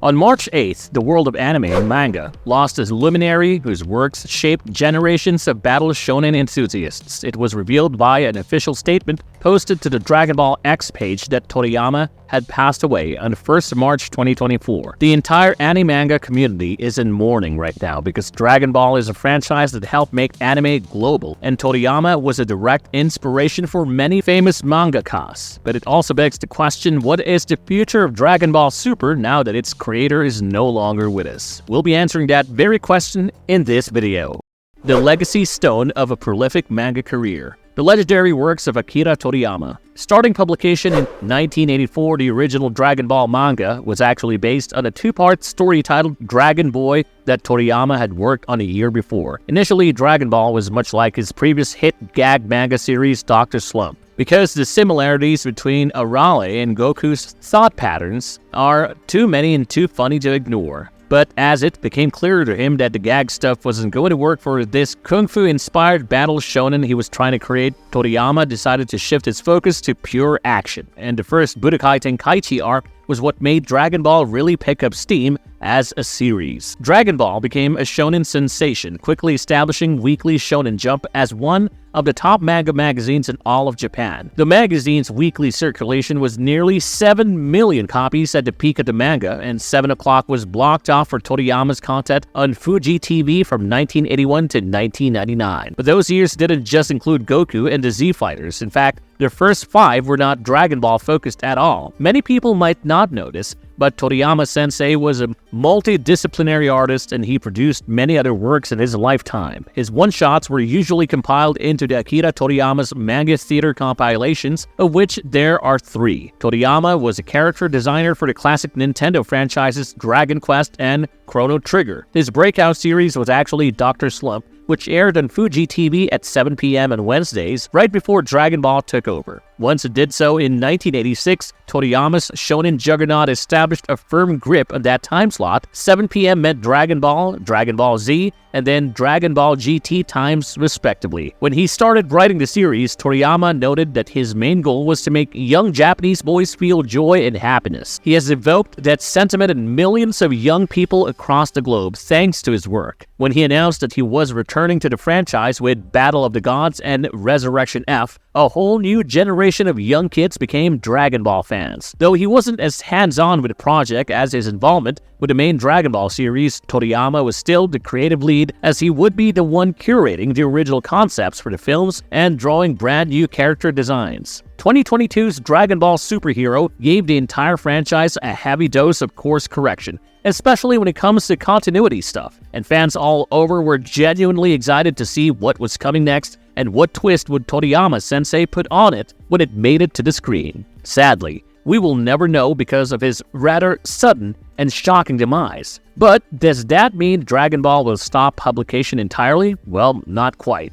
On March 8th, the world of anime and manga lost a luminary whose works shaped generations of battle shonen enthusiasts. It was revealed by an official statement posted to the Dragon Ball X page that Toriyama had passed away on 1st March 2024. The entire ani-manga community is in mourning right now because Dragon Ball is a franchise that helped make anime global, and Toriyama was a direct inspiration for many famous mangakas. But it also begs the question, what is the future of Dragon Ball Super now that its creator is no longer with us? We'll be answering that very question in this video. The legacy stone of a prolific manga career. The legendary works of Akira Toriyama. Starting publication in 1984, the original Dragon Ball manga was actually based on a two-part story titled Dragon Boy that Toriyama had worked on a year before. Initially, Dragon Ball was much like his previous hit gag manga series Dr. Slump, because the similarities between Arale and Goku's thought patterns are too many and too funny to ignore. But as it became clearer to him that the gag stuff wasn't going to work for this kung fu-inspired battle shonen he was trying to create, Toriyama decided to shift his focus to pure action. And the first Budokai Tenkaichi arc was what made Dragon Ball really pick up steam as a series. Dragon Ball became a shonen sensation, quickly establishing Weekly Shonen Jump as one of the top manga magazines in all of Japan. The magazine's weekly circulation was nearly 7 million copies at the peak of the manga, and 7 o'clock was blocked off for Toriyama's content on Fuji TV from 1981 to 1999. But those years didn't just include Goku and the Z-Fighters. In fact, the first 5 were not Dragon Ball focused at all. Many people might not notice, but Toriyama-sensei was a multidisciplinary artist, and he produced many other works in his lifetime. His one-shots were usually compiled into the Akira Toriyama's manga theater compilations, of which there are 3. Toriyama was a character designer for the classic Nintendo franchises Dragon Quest and Chrono Trigger. His breakout series was actually Dr. Slump, which aired on Fuji TV at 7 p.m. on Wednesdays, right before Dragon Ball took over. Once it did so in 1986, Toriyama's shonen juggernaut established a firm grip on that time slot. 7 p.m. meant Dragon Ball, Dragon Ball Z, and then Dragon Ball GT times respectively. When he started writing the series, Toriyama noted that his main goal was to make young Japanese boys feel joy and happiness. He has evoked that sentiment in millions of young people across the globe thanks to his work. When he announced that he was returning to the franchise with Battle of the Gods and Resurrection F, a whole new generation of young kids became Dragon Ball fans. Though he wasn't as hands-on with the project as his involvement with the main Dragon Ball series, Toriyama was still the creative lead, as he would be the one curating the original concepts for the films and drawing brand new character designs. 2022's Dragon Ball Superhero gave the entire franchise a heavy dose of course correction, especially when it comes to continuity stuff, and fans all over were genuinely excited to see what was coming next and what twist would Toriyama-sensei put on it when it made it to the screen. Sadly, we will never know because of his rather sudden and shocking demise. But does that mean Dragon Ball will stop publication entirely? Well, not quite.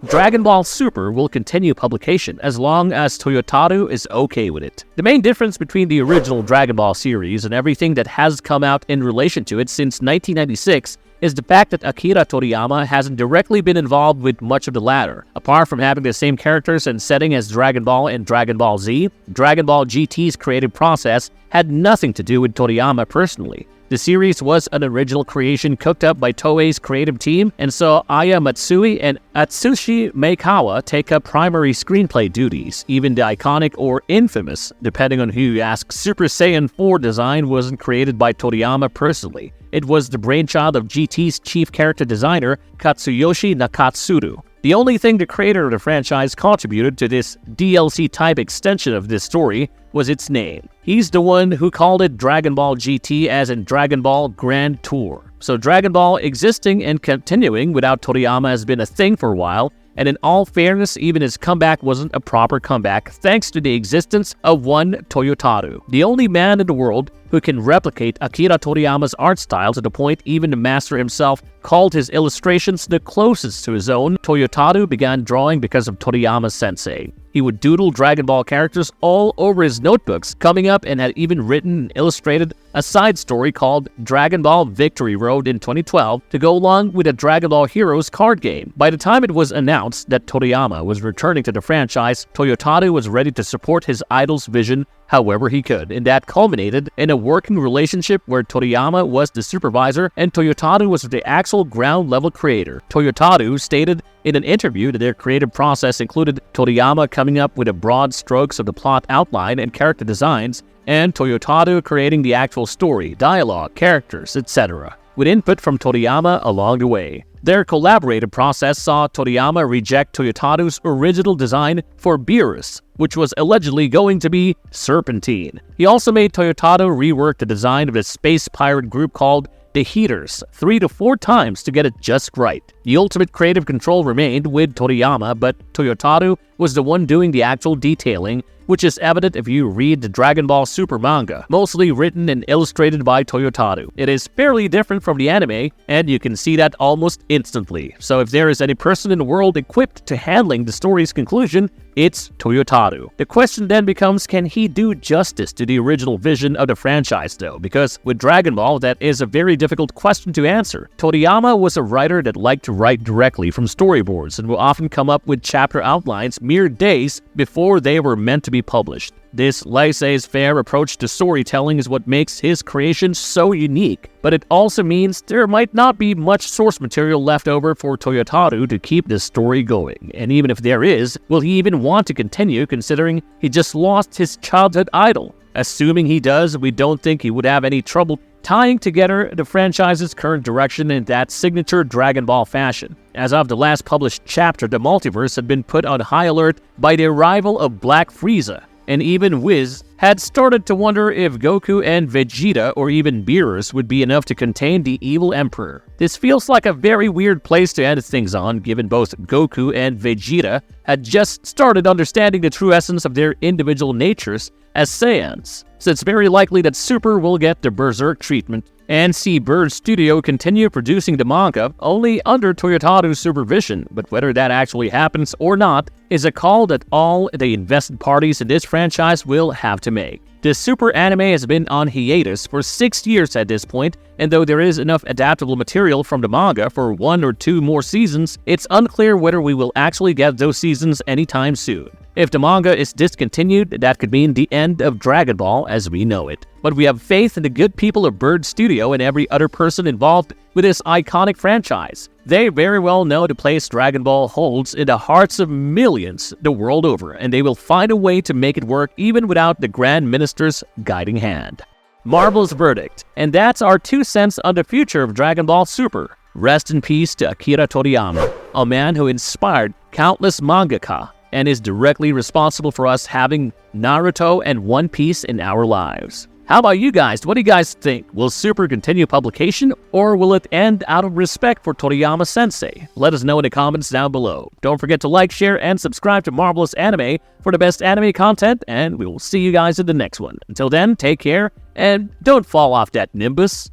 Dragon Ball Super will continue publication as long as Toyotaro is okay with it. The main difference between the original Dragon Ball series and everything that has come out in relation to it since 1996 is the fact that Akira Toriyama hasn't directly been involved with much of the latter. Apart from having the same characters and setting as Dragon Ball and Dragon Ball Z, Dragon Ball GT's creative process had nothing to do with Toriyama personally. The series was an original creation cooked up by Toei's creative team, and saw Aya Matsui and Atsushi Meikawa take up primary screenplay duties. Even the iconic or infamous, depending on who you ask, Super Saiyan 4 design wasn't created by Toriyama personally. It was the brainchild of GT's chief character designer, Katsuyoshi Nakatsuru. The only thing the creator of the franchise contributed to this DLC-type extension of this story was its name. He's the one who called it Dragon Ball GT, as in Dragon Ball Grand Tour. So Dragon Ball existing and continuing without Toriyama has been a thing for a while, and in all fairness, even his comeback wasn't a proper comeback thanks to the existence of one Toyotaro, the only man in the world who can replicate Akira Toriyama's art style to the point even the master himself called his illustrations the closest to his own. Toyotaro began drawing because of Toriyama-sensei. He would doodle Dragon Ball characters all over his notebooks, coming up and had even written and illustrated a side story called Dragon Ball Victory Road in 2012 to go along with a Dragon Ball Heroes card game. By the time it was announced that Toriyama was returning to the franchise, Toyotaro was ready to support his idol's vision. however he could, and that culminated in a working relationship where Toriyama was the supervisor and Toyotaro was the actual ground-level creator. Toyotaro stated in an interview that their creative process included Toriyama coming up with the broad strokes of the plot outline and character designs, and Toyotaro creating the actual story, dialogue, characters, etc., with input from Toriyama along the way. Their collaborative process saw Toriyama reject Toyotaro's original design for Beerus, which was allegedly going to be Serpentine. He also made Toyotaro rework the design of a space pirate group called the Heaters 3 to 4 times to get it just right. The ultimate creative control remained with Toriyama, but Toyotaro was the one doing the actual detailing, which is evident if you read the Dragon Ball Super manga, mostly written and illustrated by Toyotaro. It is fairly different from the anime, and you can see that almost instantly. So if there is any person in the world equipped to handling the story's conclusion, it's Toyotaro. The question then becomes, can he do justice to the original vision of the franchise though? Because with Dragon Ball, that is a very difficult question to answer. Toriyama was a writer that liked to write directly from storyboards and will often come up with chapter outlines mere days before they were meant to be published. This laissez-faire approach to storytelling is what makes his creation so unique, but it also means there might not be much source material left over for Toyotaro to keep this story going. And even if there is, will he even want to continue considering he just lost his childhood idol? Assuming he does, we don't think he would have any trouble tying together the franchise's current direction in that signature Dragon Ball fashion. As of the last published chapter, the multiverse had been put on high alert by the arrival of Black Frieza, and even Whis had started to wonder if Goku and Vegeta or even Beerus would be enough to contain the evil Emperor. This feels like a very weird place to end things on, given both Goku and Vegeta had just started understanding the true essence of their individual natures as Saiyans. So it's very likely that Super will get the Berserk treatment and see Bird Studio continue producing the manga only under Toyotaro's supervision, but whether that actually happens or not is a call that all the invested parties in this franchise will have to make. The Super anime has been on hiatus for 6 years at this point, and though there is enough adaptable material from the manga for 1 or 2 more seasons, it's unclear whether we will actually get those seasons anytime soon. If the manga is discontinued, that could mean the end of Dragon Ball as we know it. But we have faith in the good people of Bird Studio and every other person involved with this iconic franchise. They very well know the place Dragon Ball holds in the hearts of millions the world over, and they will find a way to make it work even without the Grand Minister's guiding hand. Marvel's verdict, and that's our 2 cents on the future of Dragon Ball Super. Rest in peace to Akira Toriyama, a man who inspired countless mangaka and is directly responsible for us having Naruto and One Piece in our lives. How about you guys? What do you guys think? Will Super continue publication, or will it end out of respect for Toriyama-sensei? Let us know in the comments down below. Don't forget to like, share, and subscribe to Marvelous Anime for the best anime content, and we will see you guys in the next one. Until then, take care, and don't fall off that Nimbus.